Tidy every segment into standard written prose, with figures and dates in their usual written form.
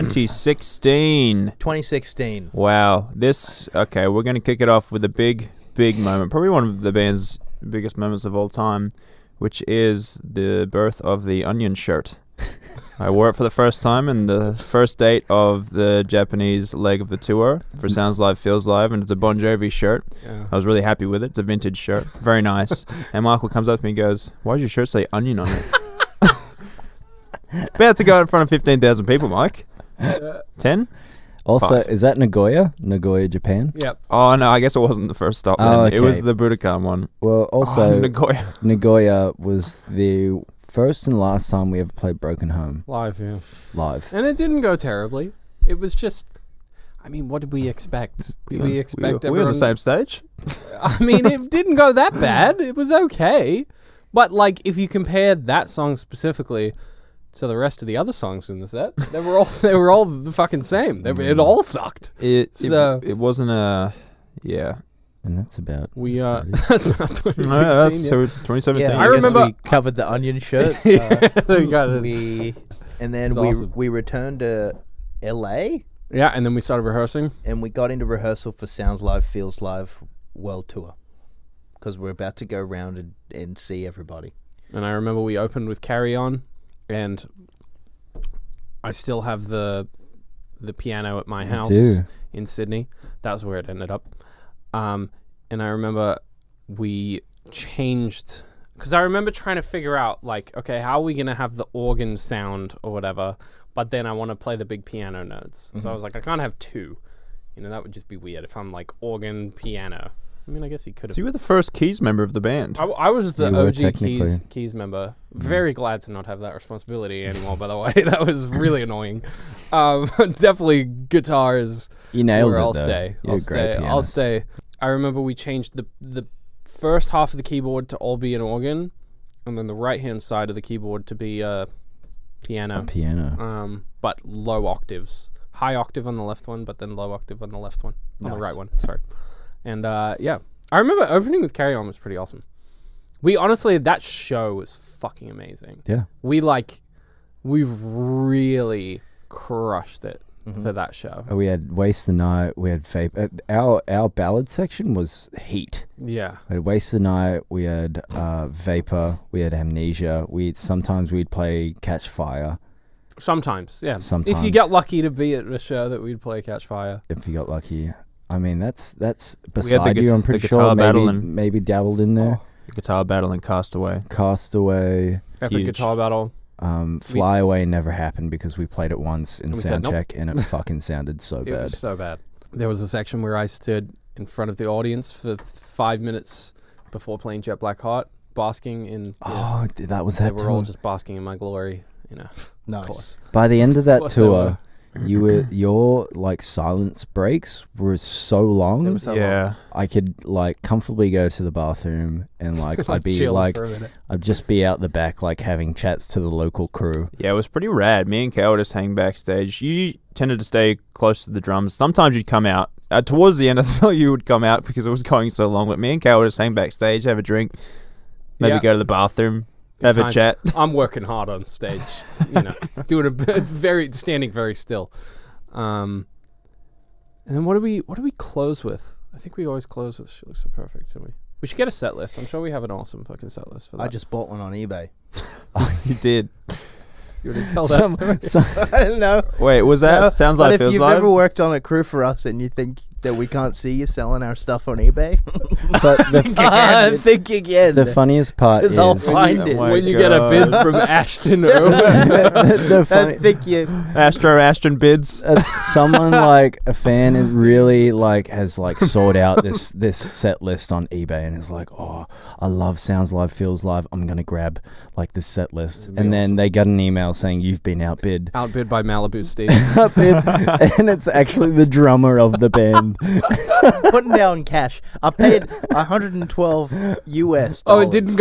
2016. 2016. Wow. Okay, we're going to kick it off with a big moment. Probably one of the band's biggest moments of all time, which is the birth of the Onion shirt. I wore it for the first time in the first date of the Japanese leg of the tour for Sounds Live, Feels Live, and it's a Bon Jovi shirt. Yeah. I was really happy with it. It's a vintage shirt. Very nice. And Michael comes up to me and goes, "Why does your shirt say onion on it?" About to go in front of 15,000 people, Mike. 10? Also, 5. Is that Nagoya, Japan? Yep. Oh, no, I guess it wasn't the first stop. Oh, okay. It was the Budokan one. Well, also, Nagoya was the first and last time we ever played Broken Home. Live, yeah. Live. And it didn't go terribly. It was just, I mean, what did we expect? Did we expect everyone... We were on the same stage? I mean, it didn't go that bad. It was okay. But, like, if you compare that song specifically to the rest of the other songs in the set, they were all the fucking same. It all sucked. It wasn't a... Yeah. And that's about... That's about 2016. That's 2017. Yeah, I remember... we covered the Onion shirt. They got it. And then we returned to LA. Yeah, and then we started rehearsing. And we got into rehearsal for Sounds Live, Feels Live World Tour. Because we're about to go around and see everybody. And I remember we opened with Carry On. And I still have the piano at my house in Sydney. That's where it ended up. And I remember we changed... Because I remember trying to figure out, like, okay, how are we going to have the organ sound or whatever, but then I want to play the big piano notes. Mm-hmm. So I was like, I can't have two. That would just be weird if I'm like organ, piano. I mean, I guess he could have. So you were the first keys member of the band. I was the OG keys member. Very glad to not have that responsibility anymore, by the way. That was really annoying. Definitely guitars. You nailed it, I'll stay. I'll stay. I remember we changed the first half of the keyboard to all be an organ, and then the right-hand side of the keyboard to be a piano. But low octaves. High octave on the left one, but then low octave on the left one. On the right one, sorry. And yeah, I remember opening with Carry On was pretty awesome. We honestly, that show was fucking amazing. Yeah. We really crushed it for that show. We had Waste the Night, we had Vapor. Our ballad section was heat. Yeah. We had Waste the Night, we had Vapor, we had Amnesia. Sometimes we'd play Catch Fire. Sometimes, yeah. Sometimes. If you get lucky to be at a show that we'd play Catch Fire. If you got lucky. I mean, that's beside you. I'm pretty sure maybe dabbled in there. The guitar battle and Castaway. Epic guitar battle. Fly Away never happened because we played it once in soundcheck and it fucking sounded so bad. It was so bad. There was a section where I stood in front of the audience for 5 minutes before playing Jet Black Heart, basking in... that was that tour. They were all just basking in my glory, Nice. Of course. By the end of that tour... your like silence breaks were so long. Long. I could like comfortably go to the bathroom and like I'd be like I'd just be out the back like having chats to the local crew. Yeah, it was pretty rad. Me and Cal would just hang backstage. You tended to stay close to the drums. Sometimes you'd come out. Towards the end, I thought you would come out because it was going so long. But me and Cal would just hang backstage, have a drink, maybe go to the bathroom. Have a chat. I'm working hard on stage, doing standing very still. And then what do we close with? I think we always close with "She Looks So Perfect," don't we? We should get a set list. I'm sure we have an awesome fucking set list for that. I just bought one on eBay. Oh, you did. You want to tell that story? I don't know. Wait, was that Sounds Like Feels Live? If you've ever worked on a crew for us and you think that we can't see you selling our stuff on eBay, but think again. The funniest part is I'll find it when you get a bid from Ashton Irwin. Thank you. Ashton bids. Someone like a fan is really like has like sought out this set list on eBay and is like, oh, I love Sounds Live, Feels Live. I'm gonna grab like this set list, and then they get an email saying you've been outbid. Outbid by Malibu Steve. Outbid, and it's actually the drummer of the band. Putting down cash. I paid $112 US. Oh, it didn't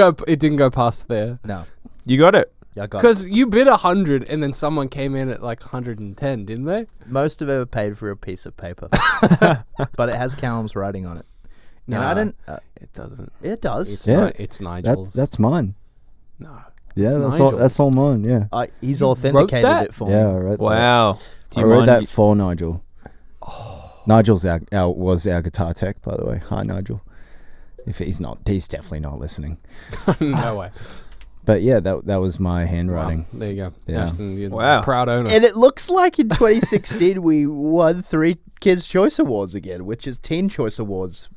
go past there. No, you got it. Yeah, I got it. Because you bid 100, and then someone came in at like 110, didn't they? Most of it paid for a piece of paper, but it has Callum's writing on it. No, and I didn't. It doesn't. It does. It's Nigel's. That's mine. No. Yeah, It's that's all. Nigel's. That's all mine. Yeah. He's You wrote authenticated that? it for me. Yeah, I read that. Wow. Do I you wrote mind? that for Nigel. Nigel's was our guitar tech, by the way. Hi, Nigel. If he's definitely not listening. No way. But yeah, that was my Wow. handwriting. There you go. Yeah. Justin, you're Wow. the proud owner. And it looks like in 2016 we won 3 Kids' Choice Awards again, which is Teen Choice Awards.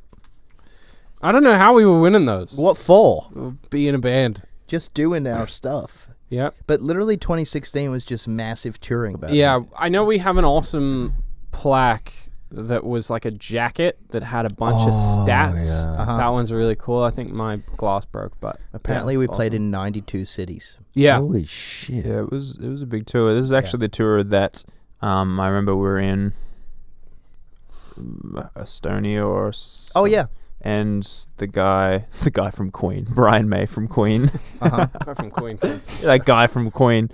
I don't know how we were winning those. What for? Be in a band. Just doing our stuff. Yep. But literally 2016 was just massive touring. Yeah, I know we have an awesome plaque that was like a jacket that had a bunch of stats. yeah. Uh-huh. That one's really cool. I think my glass broke, but Apparently yeah, we it's played awesome. in 92 cities. Yeah. Holy shit. Yeah, it was a big tour. This is actually the tour that I remember we were in Estonia or Oh, yeah. and the guy from Queen, Brian May from Queen, Uh-huh. Guy from Queen. that guy from Queen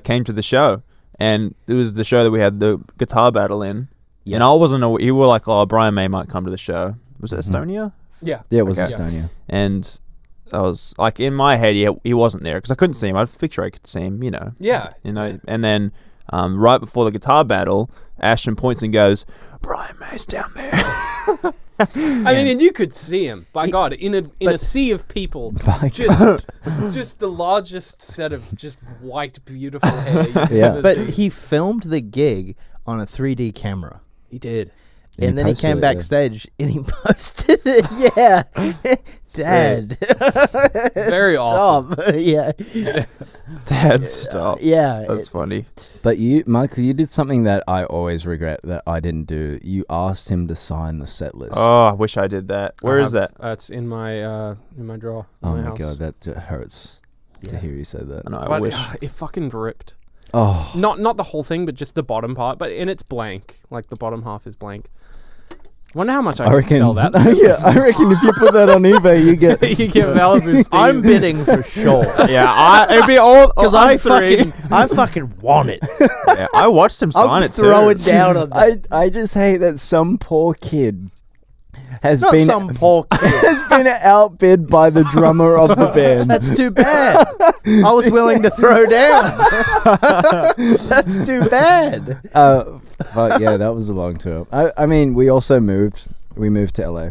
came to the show, and it was the show that we had the guitar battle in. Yeah. And I wasn't aware. You were like, "Oh, Brian May might come to the show." Was it Estonia? Yeah. Yeah, it was Okay. Estonia. And I was like, in my head, he wasn't there because I couldn't see him. I picture I could see him, Yeah. And then right before the guitar battle, Ashton points and goes, "Brian May's down there." I mean, and you could see him. By God, in a sea of people, By just the largest set of just white, beautiful hair. You've Yeah. ever But seen. he filmed the gig on a 3D camera. He did. And then he posted came it, yeah. backstage and he posted it. Yeah. Dad. Very awesome. Stop. Yeah. Dad, stop. Yeah. That's funny. But you, Michael, you did something that I always regret that I didn't do. You asked him to sign the set list. Oh, I wish I did that. Where is that? It's in my drawer. Oh in my house. god, that hurts to hear you say that. I know. I But wish. it fucking ripped. Oh, Not the whole thing, but just the bottom part. But and it's blank. Like the bottom half is blank. Wonder how much I I could reckon. sell that. Yeah, I reckon if you put that on eBay, you get. You get Malibu Steve. I'm bidding for sure. Yeah, it'd be all Because I fucking want it. Yeah, I watched him sign I'll it throw too. it down on that. I just hate that some poor kid has Not been some poor kid. has been outbid by the drummer of the band. That's too bad. I was willing to throw down. That's too bad. But yeah, that was a long tour. I mean, we also moved. We moved to LA.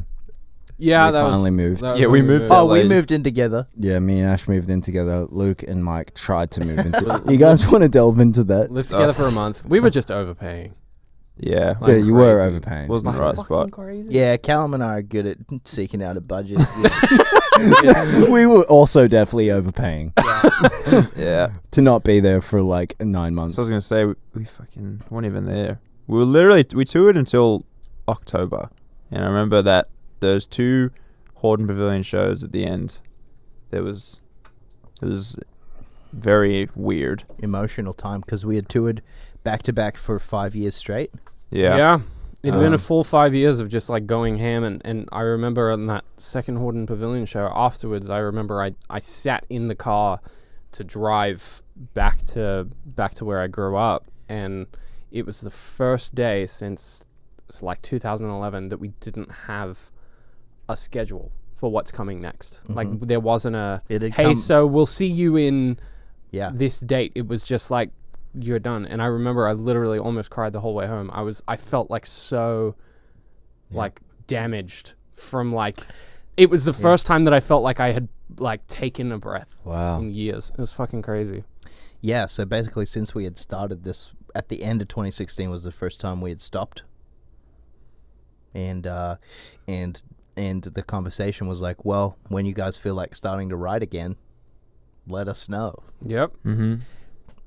Yeah, We that finally was, moved. that was Yeah, when we moved to Oh, LA. we moved in together. Yeah, me and Ash moved in together. Luke and Mike tried to move into. You guys want to delve into that? Lived together for a month. We were just overpaying. Yeah, Yeah, you were crazy. overpaying. wasn't the right spot. Crazy. Yeah, Callum and I are good at seeking out a budget. We were also definitely overpaying Yeah. to not be there for like 9 months. So I was gonna say we fucking weren't even there. We toured until October, and I remember that those 2 Horden Pavilion shows at the end. It was very weird. Emotional time because we had toured back to back for 5 years straight. Yeah. It'd been a full 5 years of just like going ham, and I remember on that second Horden Pavilion show afterwards, I remember I sat in the car to drive back to where I grew up, and it was the first day since it's like 2011 that we didn't have a schedule for what's coming next. Like there wasn't a It had hey, come- so we'll see you in Yeah. this date. It was just like you're done. And I remember I literally almost cried the whole way home. I felt like so like damaged from like it was the first time that I felt like I had like taken a breath Wow. in years. It was fucking crazy. Yeah, so basically since we had started this at the end of 2016 was the first time we had stopped. And the conversation was like, well, when you guys feel like starting to write again, let us know. Yep. Mm-hmm.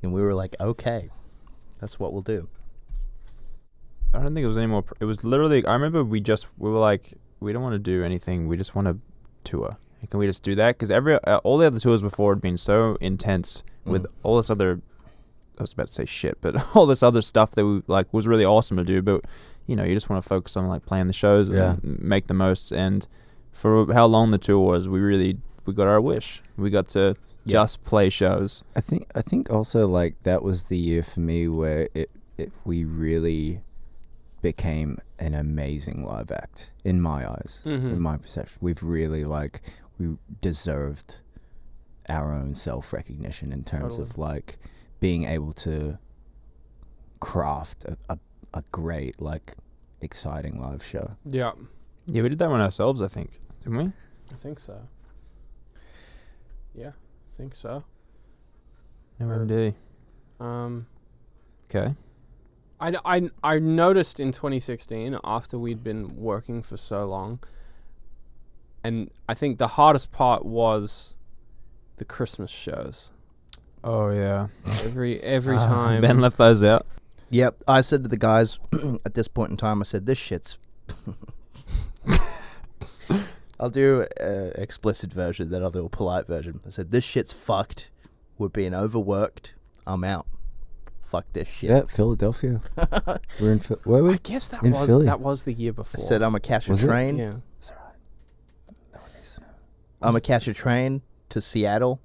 And we were like, okay, that's what we'll do. I don't think it was any more. It was literally. I remember we were like, we don't want to do anything. We just want to tour. Can we just do that? Because all the other tours before had been so intense with all this other. I was about to say shit, but all this other stuff that we like was really awesome to do. But you just want to focus on like playing the shows and make the most. And for how long the tour was, we got our wish. We got to just play shows. I think also like that was the year for me where we really became an amazing live act in my eyes, in my perception. We've really we deserved our own self-recognition in terms Totally. of like being able to craft a great, like, exciting live show. Yeah, Yeah, we did that one ourselves, I think. Didn't we? I think so. Yeah, I think so. MMD. Okay. I noticed in 2016, after we'd been working for so long, and I think the hardest part was the Christmas shows. Oh, yeah. Every time. Ben left those out. Yep. I said to the guys at this point in time, I said, this shit's... I'll do an explicit version, then I'll do a polite version. I said, this shit's fucked. We're being overworked. I'm out. Fuck this shit. Yeah, Philadelphia. We're in where were I we? guess In Philly. that was the year I before. said, I'm going to catch a Was it? train. Yeah. It's all right. No one needs to know. I'm going to catch a train to Seattle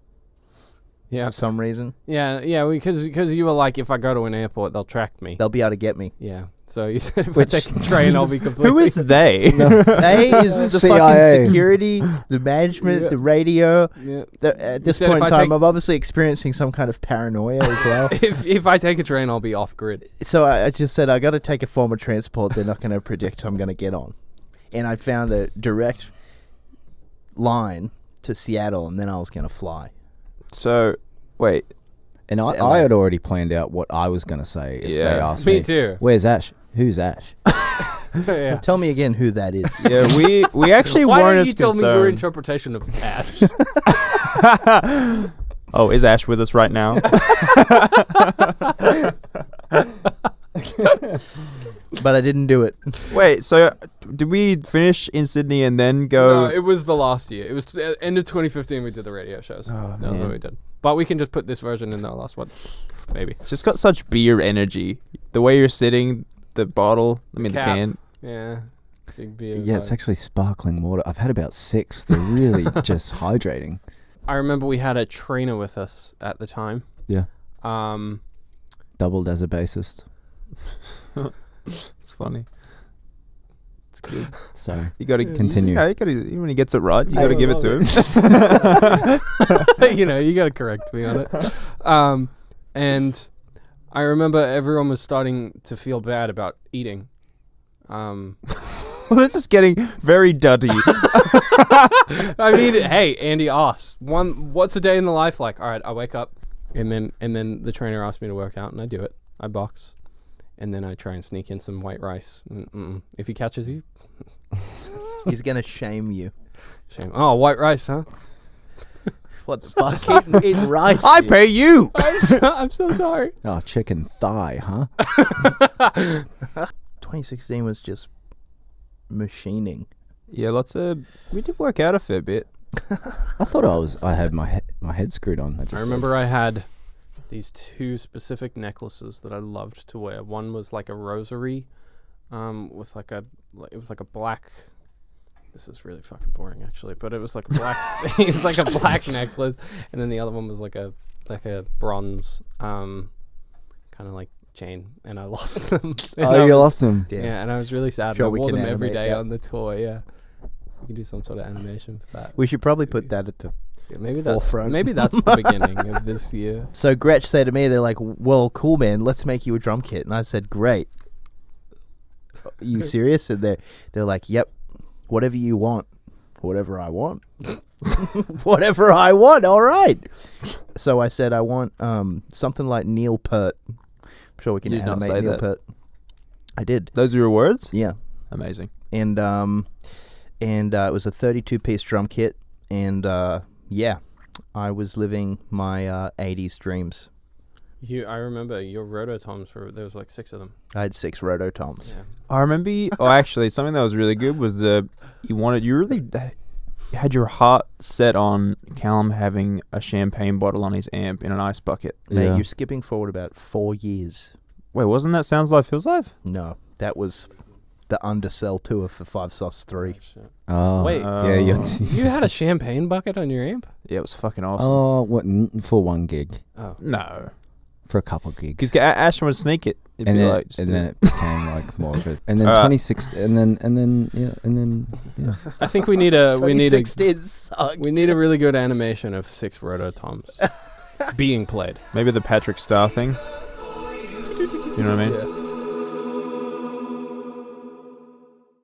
Yeah. for some reason. Yeah, because you were like, if I go to an airport, they'll track me. They'll be able to get me. Yeah. So you said if I take a train, I'll be completely... Who is they? They is the CIA. fucking security, the management, Yeah. the radio. Yeah. At this said point if in I time, take- I'm obviously experiencing some kind of paranoia as well. If I take a train, I'll be off grid. So I just said, I got to take a form of transport they're not going to predict I'm going to get on. And I found a direct line to Seattle, and then I was going to fly. So, wait. And To I LA. had already planned out what I was going to say if Yeah. they asked me. Me too. Where's Ash? Who's Ash? Yeah. Tell me again who that is. Yeah, we actually Why weren't don't as you tell me your concerned. interpretation of Ash? Oh, is Ash with us right now? But I didn't do it. Wait, so did we finish in Sydney and then go? No, it was the last year. It was end of 2015 we did the radio shows. Oh, That's man. what we did. But we can just put this version in the last one. Maybe. It's just got such beer energy. The way you're sitting, the bottle, the Cap. can. Yeah. Big beer. Yeah, it's vibe. actually sparkling water. I've had about 6. They're really just hydrating. I remember we had a trainer with us at the time. Yeah. Um, Doubled as a bassist. It's funny. It's good. So You got to Continue. Yeah, you got to. When he gets it right, you I got to give it to him. you know, you got to correct me on it. And I remember everyone was starting to feel bad about eating. Well, this is getting very duddy. I mean, hey, Andy asked, what's a day in the life like? All right, I wake up, and then the trainer asked me to work out, and I do it. I box, and then I try and sneak in some white rice. If he catches you, He's going to shame you. shame. Oh, white rice, huh? What the fuck? Eating rice. I pay you. I'm so sorry. Oh, chicken thigh, huh? 2016 was just machining. Yeah, we did work out a fair bit. I thought I had my head screwed on. I remember I had these 2 specific necklaces that I loved to wear. One was like a rosary, with it was like a black. This is really fucking boring, actually, but it was like a black. It was like a black necklace, and then the other one was like a bronze, kind of like chain, and I lost them. And I Oh, you was- lost them. Damn. Yeah, and I was really sad. Sure, I we wore can them every animate day that. on the tour. Yeah, we can do some sort of animation for that. We should probably put that at the... Yeah, maybe forefront. that's the beginning of this year. So Gretsch said to me, they're like, well, cool, man, let's make you a drum kit. And I said, great. Are you serious? And they're like, yep, whatever you want. Whatever I want. Whatever I want, all right. So I said, I want something like Neil Peart. I'm sure we can You did not animate say Neil that. Peart. I did. Those are your words? Yeah. Amazing. And it was a 32-piece drum kit. And yeah, I was living my 80s dreams. I remember your rototoms there was like 6 of them. I had 6 rototoms. Yeah. I remember. Actually, something that was really good was you really had your heart set on Callum having a champagne bottle on his amp in an ice bucket. Mate, Yeah. you're skipping forward about 4 years. Wait, wasn't that Sounds Live Feels Live? No, that was the Undersell tour for 5 Sauce 3. Shit. Oh, Wait. yeah, you're You had a champagne bucket on your amp? Yeah, it was fucking awesome. Oh, what for one gig? Oh. No, for a couple gigs. Because Ashton would sneak it. It'd And be then, like, just and do then it. it became like more of it. And then Alright. 26, and then yeah. I think we need a 2016 sucked. we need a really good animation of 6 rototoms being played. Maybe the Patrick Star thing. You know what I mean? Yeah.